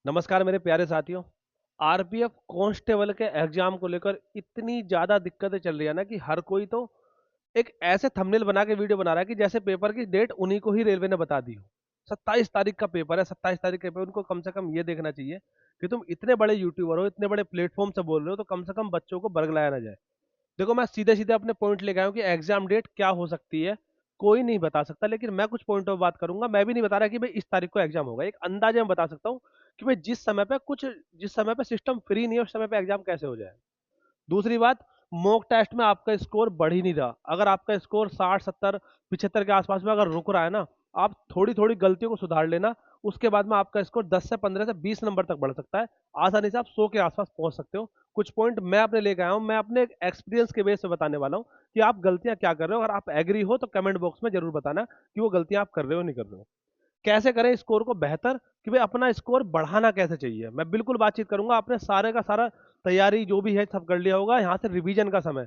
नमस्कार मेरे प्यारे साथियों। आरपीएफ कांस्टेबल के एग्जाम को लेकर इतनी ज्यादा दिक्कतें चल रही है ना कि हर कोई तो एक ऐसे थंबनेल बना के वीडियो बना रहा है कि जैसे पेपर की डेट उन्हीं को ही रेलवे ने बता दी हो। 27 तारीख का पेपर है, 27 तारीख का पेपर। उनको कम से कम ये देखना चाहिए कि तुम इतने बड़े यूट्यूबर हो, इतने बड़े प्लेटफॉर्म से बोल रहे हो, तो कम से कम बच्चों को बरगलाया ना जाए। देखो, मैं सीधे सीधे अपने पॉइंट लेके आया हूँ कि एग्जाम डेट क्या हो सकती है, कोई नहीं बता सकता। लेकिन मैं कुछ पॉइंट ऑफ बात करूंगा। मैं भी नहीं बता रहा कि भाई इस तारीख को एग्जाम होगा, एक अंदाजा मैं बता सकता हूँ कि भाई जिस समय पे सिस्टम फ्री नहीं है उस समय पे एग्जाम कैसे हो जाए। दूसरी बात, मॉक टेस्ट में आपका स्कोर बढ़ ही नहीं रहा। अगर आपका स्कोर 60, 70, 75 के आसपास में अगर रुक रहा है ना, आप थोड़ी थोड़ी गलतियों को सुधार लेना। उसके बाद में आपका स्कोर 10 से 15 से 20 नंबर तक बढ़ सकता है। आसानी से आप 100 के आसपास पहुंच सकते हो। कुछ पॉइंट मैं अपने लेके आया हूँ, मैं अपने एक्सपीरियंस के बेस पे बताने वाला हूँ कि आप गलतियां क्या कर रहे हो। अगर आप एग्री हो तो कमेंट बॉक्स में जरूर बताना कि वो गलतियां आप कर रहे हो नहीं कर रहे हो। कैसे करें स्कोर को बेहतर, कि भाई अपना स्कोर बढ़ाना कैसे चाहिए, मैं बिल्कुल बातचीत करूंगा। आपने सारे का सारा तैयारी जो भी है सब कर लिया होगा। यहाँ से रिवीजन का समय।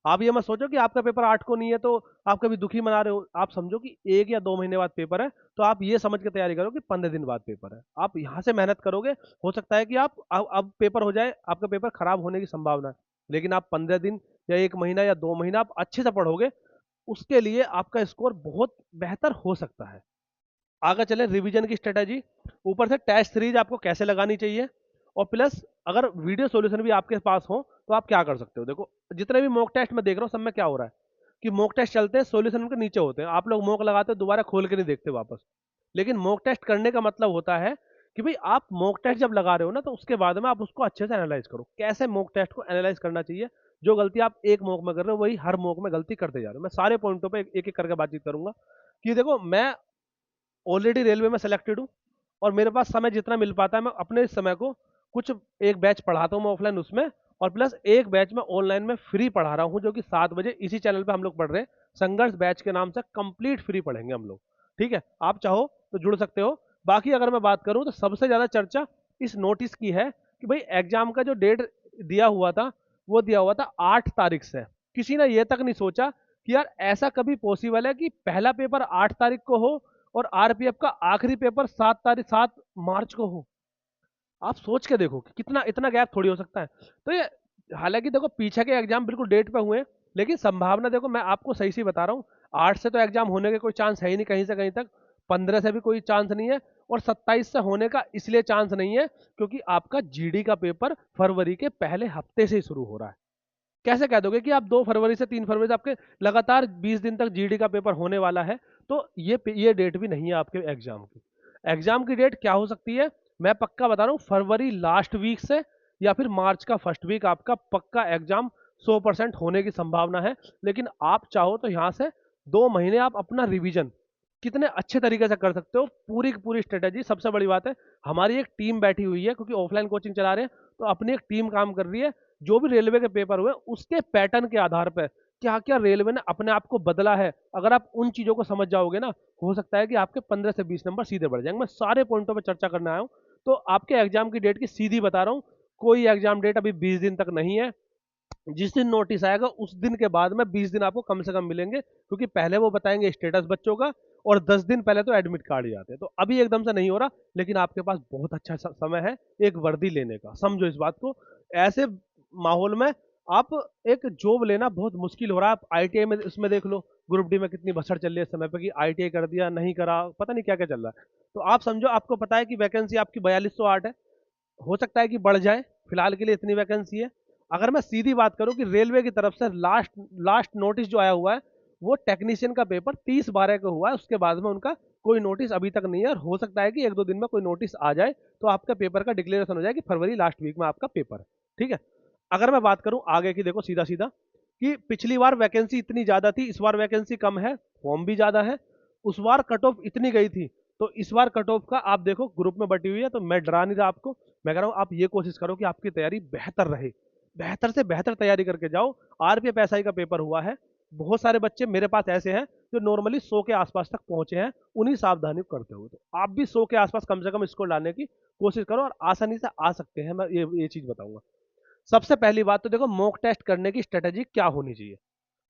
आप ये मत सोचो कि आपका पेपर 8 को नहीं है तो आप कभी दुखी मना रहे हो। आप समझो कि 1 या 2 महीने बाद पेपर है, तो आप ये समझ के तैयारी करो कि 15 दिन बाद पेपर है। आप यहाँ से मेहनत करोगे, हो सकता है कि आप अब पेपर हो जाए, आपका पेपर खराब होने की संभावना है। लेकिन आप 15 दिन या 1 महीना या 2 महीना आप अच्छे से पढ़ोगे, उसके लिए आपका स्कोर बहुत बेहतर हो सकता है। आगे चले रिवीजन की स्ट्रेटेजी। ऊपर से टेस्ट सीरीज आपको कैसे लगानी चाहिए, और प्लस अगर वीडियो सॉल्यूशन भी आपके पास हो तो आप क्या कर सकते हो। देखो, जितने भी मॉक टेस्ट में देख रहा हूँ सब में क्या हो रहा है कि मॉक टेस्ट चलते हैं, सॉल्यूशन उनके नीचे होते हैं, आप लोग मॉक लगाते हो दोबारा खोल के नहीं देखते वापस। लेकिन मॉक टेस्ट करने का मतलब होता है कि भाई आप मॉक टेस्ट जब लगा रहे हो ना, तो उसके बाद में आप उसको अच्छे से एनालाइज करो। कैसे मॉक टेस्ट को एनालाइज करना चाहिए, जो गलती आप एक मॉक में कर रहे हो वही हर मॉक में गलती करते जा रहे हो। मैं सारे पॉइंटों पे एक एक करके बातचीत करूंगा कि देखो, मैं ऑलरेडी रेलवे में सेलेक्टेड हूँ, और मेरे पास समय जितना मिल पाता है मैं अपने इस समय को कुछ एक बैच पढ़ाता हूँ मैं ऑफलाइन उसमें, और प्लस एक बैच में ऑनलाइन में फ्री पढ़ा रहा हूँ, जो कि 7 बजे इसी चैनल पे हम लोग पढ़ रहे हैं। संघर्ष बैच के नाम से कंप्लीट फ्री पढ़ेंगे हम लोग। ठीक है, आप चाहो तो जुड़ सकते हो। बाकी अगर मैं बात करूँ तो सबसे ज्यादा चर्चा इस नोटिस की है कि भाई एग्जाम का जो डेट दिया हुआ था, वो दिया हुआ था 8 तारीख से। किसी ने ये तक नहीं सोचा कि यार ऐसा कभी पॉसिबल है कि पहला पेपर 8 तारीख को हो और आरपीएफ का आखिरी पेपर 7 मार्च को हो। आप सोच के देखो कि कितना इतना गैप थोड़ी हो सकता है। तो ये, हालांकि देखो पीछे के एग्जाम बिल्कुल डेट पे हुए हैं, लेकिन संभावना देखो मैं आपको सही सही बता रहा हूँ। 8 से तो एग्जाम होने के कोई चांस है ही नहीं कहीं से कहीं तक। 15 से भी कोई चांस नहीं है, और 27 से होने का इसलिए चांस नहीं है क्योंकि आपका जीडी का पेपर फरवरी के पहले हफ्ते से ही शुरू हो रहा है। कैसे कह दोगे कि आप 2 फरवरी से 3 फरवरी से आपके लगातार 20 दिन तक जीडी का पेपर होने वाला है। तो ये डेट भी नहीं है आपके एग्जाम की। एग्जाम की डेट क्या हो सकती है, मैं पक्का बता रहा हूँ, फरवरी लास्ट वीक से या फिर मार्च का फर्स्ट वीक आपका पक्का एग्जाम 100% होने की संभावना है। लेकिन आप चाहो तो यहाँ से 2 महीने आप अपना रिवीजन कितने अच्छे तरीके से कर सकते हो, पूरी की पूरी स्ट्रेटेजी। सबसे बड़ी बात है, हमारी एक टीम बैठी हुई है, क्योंकि ऑफलाइन कोचिंग चला रहे हैं तो अपनी एक टीम काम कर रही है। जो भी रेलवे के पेपर हुए उसके पैटर्न के आधार पर क्या क्या रेलवे ने अपने आप को बदला है, अगर आप उन चीजों को समझ जाओगे ना, हो सकता है कि आपके 15 से 20 नंबर सीधे बढ़ जाएंगे। मैं सारे पॉइंटों पर चर्चा करने आया हूँ। तो आपके एग्जाम की डेट की सीधी बता रहा हूँ, कोई एग्जाम डेट अभी 20 दिन तक नहीं है। जिस दिन नोटिस आएगा उस दिन के बाद में 20 दिन आपको कम से कम मिलेंगे, क्योंकि पहले वो बताएंगे स्टेटस बच्चों का, और 10 दिन पहले तो एडमिट कार्ड ही आते हैं। तो अभी एकदम से नहीं हो रहा, लेकिन आपके पास बहुत अच्छा समय है एक वर्दी लेने का, समझो इस बात को। ऐसे माहौल में आप एक जॉब लेना बहुत मुश्किल हो रहा है। आप आईटीआई में उसमें देख लो, ग्रुप डी में कितनी भसड़ चल रही है इस समय पे कि आईटीआई कर दिया, नहीं करा, पता नहीं क्या क्या चल रहा है। तो आप समझो, आपको पता है कि वैकेंसी आपकी 4208 है, हो सकता है कि बढ़ जाए, फिलहाल के लिए इतनी वैकेंसी है। अगर मैं सीधी बात करूं कि रेलवे की तरफ से लास्ट लास्ट नोटिस जो आया हुआ है, वो टेक्नीशियन का पेपर 30/12 को हुआ है। उसके बाद में उनका कोई नोटिस अभी तक नहीं है, और हो सकता है कि 1-2 दिन में कोई नोटिस आ जाए तो आपका पेपर का डिक्लेरेशन हो जाए कि फरवरी लास्ट वीक में आपका पेपर है। ठीक है, अगर मैं बात करूं आगे की, देखो सीधा सीधा कि पिछली बार वैकेंसी इतनी ज्यादा थी, इस बार वैकेंसी कम है, फॉर्म भी ज्यादा है। उस बार कट ऑफ इतनी गई थी, तो इस बार कट ऑफ का आप देखो ग्रुप में बटी हुई है। तो मैं डरा नहीं रहा आपको, मैं कह रहा हूँ आप ये कोशिश करो कि आपकी तैयारी बेहतर रहे, बेहतर से बेहतर तैयारी करके जाओ। आरपीएफ एसआई का पेपर हुआ है, बहुत सारे बच्चे मेरे पास ऐसे हैं जो नॉर्मली 100 के आसपास तक पहुंचे हैं, उन्हीं सावधानी करते हुए। तो आप भी 100 के आसपास कम से कम स्कोर लाने की कोशिश करो, और आसानी से आ सकते हैं। मैं ये चीज बताऊंगा। सबसे पहली बात तो देखो, मॉक टेस्ट करने की स्ट्रेटेजी क्या होनी चाहिए।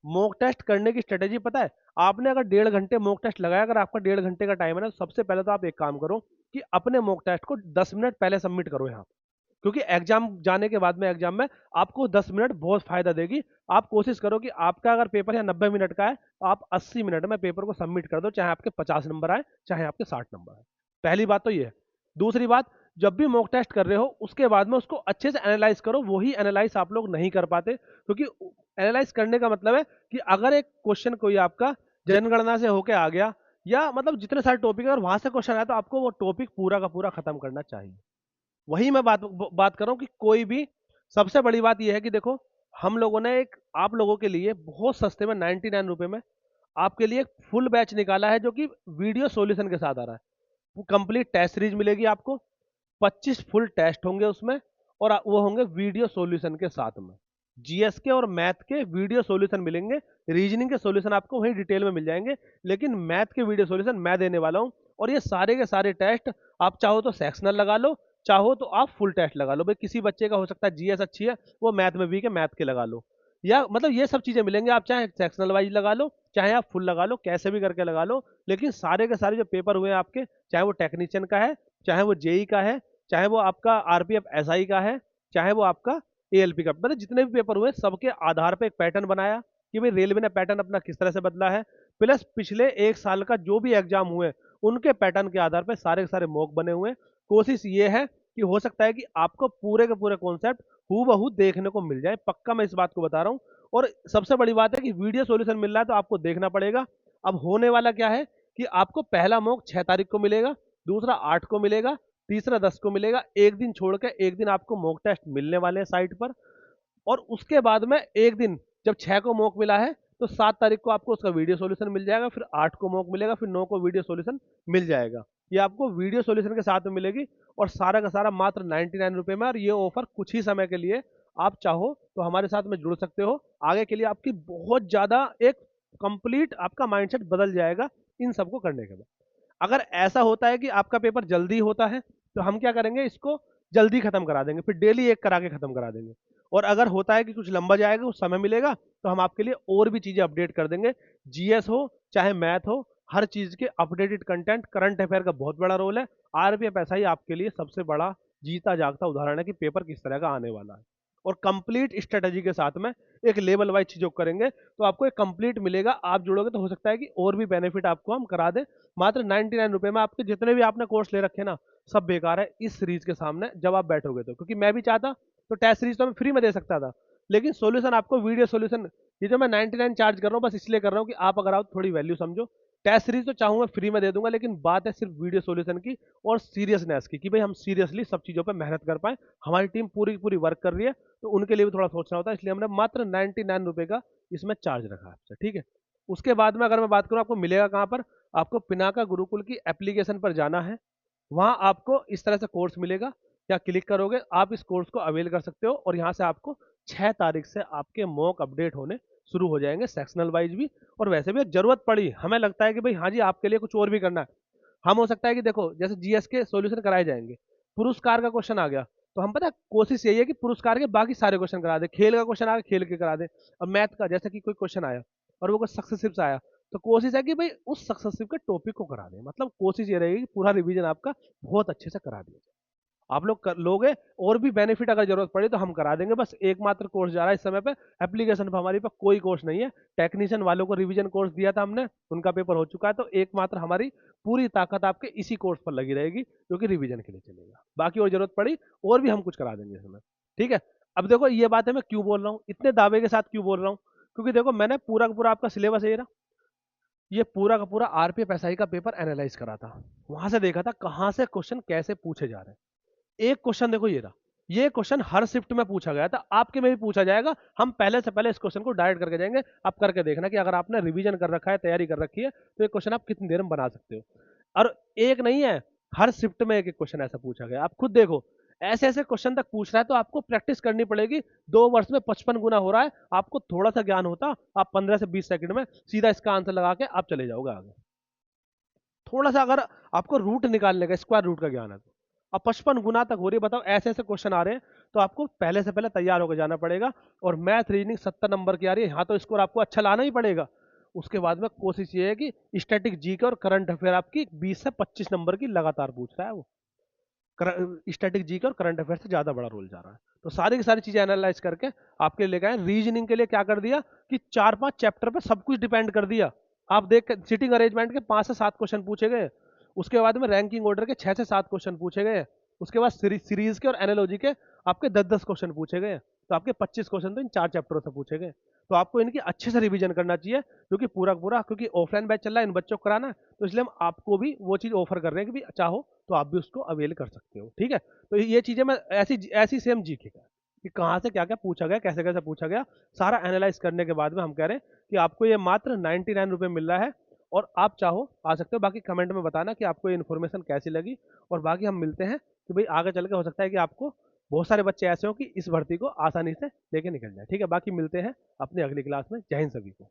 मॉक टेस्ट करने की स्ट्रेटेजी पता है, आपने अगर 1.5 घंटे मॉक टेस्ट लगाया, अगर आपका 1.5 घंटे का टाइम है ना, तो सबसे पहले तो आप एक काम करो, कि अपने मॉक टेस्ट को 10 मिनट पहले सबमिट करो यहाँ, क्योंकि एग्जाम जाने के बाद में एग्जाम में आपको 10 मिनट बहुत फायदा देगी। आप कोशिश करो कि आपका अगर पेपर या 90 मिनट का है तो आप 80 मिनट में पेपर को सबमिट कर दो, चाहे आपके 50 नंबर आए चाहे आपके 60 नंबर आए। पहली बात तो ये है। दूसरी बात, जब भी मॉक टेस्ट कर रहे हो उसके बाद में उसको अच्छे से एनालाइज करो। वही एनालाइज आप लोग नहीं कर पाते, क्योंकि एनालाइज करने का मतलब है कि अगर एक क्वेश्चन कोई आपका जनगणना से होके आ गया, या मतलब जितने सारे टॉपिक है और वहां से क्वेश्चन आया, तो आपको वो टॉपिक पूरा का पूरा खत्म करना चाहिए। वही मैं बात कर रहा हूँ कि कोई भी, सबसे बड़ी बात यह है कि देखो, हम लोगों ने एक आप लोगों के लिए बहुत सस्ते में 99 रुपए में आपके लिए एक फुल बैच निकाला है, जो कि वीडियो सॉल्यूशन के साथ आ रहा है। वो कंप्लीट टेस्ट सीरीज मिलेगी आपको, 25 फुल टेस्ट होंगे उसमें, और वो होंगे वीडियो सॉल्यूशन के साथ में। जीएस के और मैथ के वीडियो सॉल्यूशन मिलेंगे, रीजनिंग के सॉल्यूशन आपको वही डिटेल में मिल जाएंगे, लेकिन मैथ के वीडियो सॉल्यूशन मैं देने वाला हूं। और ये सारे के सारे टेस्ट आप चाहो तो सेक्शनल लगा लो, चाहो तो आप फुल टेस्ट लगा लो। भाई किसी बच्चे का हो सकता है जीएस अच्छी है, वो मैथ में वीक है, मैथ के लगा लो, या मतलब ये सब चीजें मिलेंगे। आप चाहे सेक्शनल वाइज लगा लो, चाहे आप फुल लगा लो, कैसे भी करके लगा लो, लेकिन सारे के सारे जो पेपर हुए हैं आपके, चाहे वो टेक्नीशियन का है, चाहे वो जेई का है, चाहे वो आपका आरपीएफ एसआई का है, चाहे वो आपका एएलपी का, मतलब जितने भी पेपर हुए सबके आधार पे एक पैटर्न बनाया कि भाई रेलवे ने पैटर्न अपना किस तरह से बदला है, प्लस पिछले एक साल का जो भी एग्जाम हुए उनके पैटर्न के आधार पर सारे के सारे मॉक बने हुए हैं। कोशिश ये है कि हो सकता है कि आपको पूरे के पूरे कॉन्सेप्ट हूबहू देखने को मिल जाए, पक्का मैं इस बात को बता रहा हूँ। और सबसे बड़ी बात है कि वीडियो सॉल्यूशन मिल रहा है तो आपको देखना पड़ेगा। अब होने वाला क्या है कि आपको पहला मॉक 6 तारीख को मिलेगा, दूसरा 8 को मिलेगा, तीसरा 10 को मिलेगा। एक दिन छोड़ के एक दिन आपको मॉक टेस्ट मिलने वाले हैं साइट पर, और उसके बाद में एक दिन, जब 6 को मॉक मिला है तो 7 तारीख को आपको उसका वीडियो सॉल्यूशन मिल जाएगा, फिर 8 को मॉक मिलेगा, फिर 9 को वीडियो सॉल्यूशन मिल जाएगा। ये आपको वीडियो सॉल्यूशन के साथ में मिलेगी, और सारा का सारा मात्र 99 रुपए में। और ये ऑफर कुछ ही समय के लिए, आप चाहो तो हमारे साथ में जुड़ सकते हो। आगे के लिए आपकी बहुत ज्यादा एक कंप्लीट आपका माइंडसेट बदल जाएगा इन सबको करने के बाद। अगर ऐसा होता है कि आपका पेपर जल्दी होता है तो हम क्या करेंगे, इसको जल्दी खत्म करा देंगे, फिर डेली एक करा के खत्म करा देंगे। और अगर होता है कि कुछ लंबा जाएगा, कुछ समय मिलेगा, तो हम आपके लिए और भी चीजें अपडेट कर देंगे। जीएस हो चाहे मैथ हो, हर चीज के अपडेटेड कंटेंट, करंट अफेयर का बहुत बड़ा रोल है। आरपीएफ ऐसा ही आपके लिए सबसे बड़ा जीता जागता उदाहरण है कि पेपर किस तरह का आने वाला है। और कंप्लीट स्ट्रेटजी के साथ में एक लेवल वाइज चीजों करेंगे तो आपको एक कंप्लीट मिलेगा। आप जुड़ोगे तो हो सकता है कि और भी बेनिफिट आपको हम करा दें। मात्र 99 रुपए में आपके जितने भी आपने कोर्स ले रखे ना, सब बेकार है इस सीरीज के सामने जब आप बैठोगे तो। क्योंकि मैं भी चाहता तो टेस्ट सीरीज तो मैं फ्री में दे सकता था, लेकिन सॉल्यूशन आपको वीडियो सॉल्यूशन, ये जो मैं 99 चार्ज कर रहा हूँ बस इसलिए कर रहा हूँ कि आप अगर आओ तो थोड़ी वैल्यू समझो। टेस्ट सीरीज तो चाहूँ मैं फ्री में दे दूंगा, लेकिन बात है सिर्फ वीडियो सॉल्यूशन की और सीरियसनेस की, कि भाई हम सीरियसली सब चीज़ों पर मेहनत कर पाए। हमारी टीम पूरी की पूरी वर्क कर रही है, तो उनके लिए भी थोड़ा सोचना होता है, इसलिए हमने मात्र 99 रुपए का इसमें चार्ज रखा है आपसे, ठीक है। उसके बाद में अगर मैं बात करूँ आपको मिलेगा कहाँ पर, आपको पिनाका गुरुकुल की एप्लीकेशन पर जाना है। वहां आपको इस तरह से कोर्स मिलेगा, या क्लिक करोगे आप इस कोर्स को अवेल कर सकते हो, और यहाँ से आपको 6 तारीख से आपके मॉक अपडेट होने शुरू हो जाएंगे, सेक्शनल वाइज भी। और वैसे भी जरूरत पड़ी, हमें लगता है कि भाई हाँ जी आपके लिए कुछ और भी करना है, हम हो सकता है कि देखो जैसे जीएस के सॉल्यूशन कराए जाएंगे, पुरस्कार का क्वेश्चन आ गया तो हम पता है कोशिश यही है कि पुरस्कार के बाकी सारे क्वेश्चन करा दे, खेल का क्वेश्चन आ गया खेल के करा दे। और मैथ का जैसे कि कोई क्वेश्चन आया और वो कुछ सक्सेसिव से आया, तो कोशिश है कि भाई उस सक्सेसिव के टॉपिक को करा दें। मतलब कोशिश ये रहेगी कि पूरा रिवीजन आपका बहुत अच्छे से करा दिया जाए। आप लोग कर लोगे, और भी बेनिफिट अगर जरूरत पड़े तो हम करा देंगे। बस एकमात्र कोर्स जा रहा है इस समय पे, एप्लीकेशन पर हमारे पास कोई कोर्स नहीं है। टेक्नीशियन वालों को रिवीजन कोर्स दिया था हमने, उनका पेपर हो चुका है, तो एकमात्र हमारी पूरी ताकत आपके इसी कोर्स पर लगी रहेगी जो कि रिवीजन के लिए चलेगा। बाकी और जरूरत पड़ी और भी हम कुछ करा देंगे इसमें, ठीक है। अब देखो ये बात है मैं क्यों बोल रहा हूँ, इतने दावे के साथ क्यों बोल रहा हूँ, क्योंकि देखो मैंने पूरा का पूरा आपका सिलेबस है ये पूरा का पूरा आरपीएफ एसआई का पेपर एनालाइज करा था। वहां से देखा था कहां से क्वेश्चन कैसे पूछे जा रहे हैं। एक क्वेश्चन देखो ये रहा, ये क्वेश्चन हर शिफ्ट में पूछा गया था, आपके में भी पूछा जाएगा। हम पहले से पहले इस क्वेश्चन को डायरेक्ट करके जाएंगे, आप करके देखना कि अगर आपने रिवीजन कर रखा है, तैयारी कर रखी है, तो ये क्वेश्चन आप कितनी देर में बना सकते हो। और एक नहीं है, हर शिफ्ट में एक एक क्वेश्चन ऐसा पूछा गया। आप खुद देखो ऐसे ऐसे क्वेश्चन तक पूछ रहा है, तो आपको प्रैक्टिस करनी पड़ेगी। 2 वर्ष में 55 गुना हो रहा है, आपको थोड़ा सा ज्ञान होता, आप 15 से 20 सेकंड में सीधा इसका आंसर लगा के आप चले जाओगे आगे। थोड़ा सा अगर आपको रूट निकालने का, स्क्वायर रूट का ज्ञान है तो। अब 55 गुना तक हो रही है, बताओ ऐसे ऐसे क्वेश्चन आ रहे हैं, तो आपको पहले से पहले तैयार होकर जाना पड़ेगा। और मैथ रीजनिंग 70 नंबर की आ रही है, यहाँ तो स्कोर आपको अच्छा लाना ही पड़ेगा। उसके बाद में कोशिश ये है कि स्टैटिक जी के और करंट अफेयर आपकी 20 से 25 नंबर की लगातार पूछ रहा है वो। स्टैटिक जी का और करंट अफेयर से ज्यादा बड़ा रोल जा रहा है। तो सारी की सारी चीजें एनालाइज करके आपके लिए लेके आए। रीजनिंग के लिए क्या कर दिया कि 4-5 चैप्टर पे सब कुछ डिपेंड कर दिया। आप देख, सिटिंग अरेंजमेंट के 5 से 7 क्वेश्चन पूछे गए, उसके बाद में रैंकिंग ऑर्डर के 6 से 7 क्वेश्चन पूछे गए, उसके बाद सीरीज के और एनालॉजी के आपके 10-10 क्वेश्चन पूछे गए। तो आपके 25 क्वेश्चन तो इन 4 चैप्टरों से पूछे गए। तो आपको इनकी अच्छे से रिवीजन करना चाहिए, क्योंकि पूरा पूरा, क्योंकि ऑफलाइन बैच चल रहा है इन बच्चों को कराना है, तो इसलिए हम आपको भी वो चीज ऑफर कर रहे हैं कि भी चाहो तो आप भी उसको अवेल कर सकते हो। ठीक है, तो ये चीजें मैं ऐसी ऐसी सेम जीके का कि कहाँ से क्या क्या पूछा गया, कैसे कैसे पूछा गया, सारा एनालाइज करने के बाद में हम कह रहे हैं कि आपको ये मात्र 99 रुपये मिल रहा है, और आप चाहो आ सकते हो। बाकी कमेंट में बताना कि आपको ये इन्फॉर्मेशन कैसी लगी, और बाकी हम मिलते हैं कि भाई आगे चल के हो सकता है कि आपको बहुत सारे बच्चे ऐसे हो कि इस भर्ती को आसानी से लेके निकल जाए। ठीक है, बाकी मिलते हैं अपनी अगली क्लास में। जय हिंद सभी को।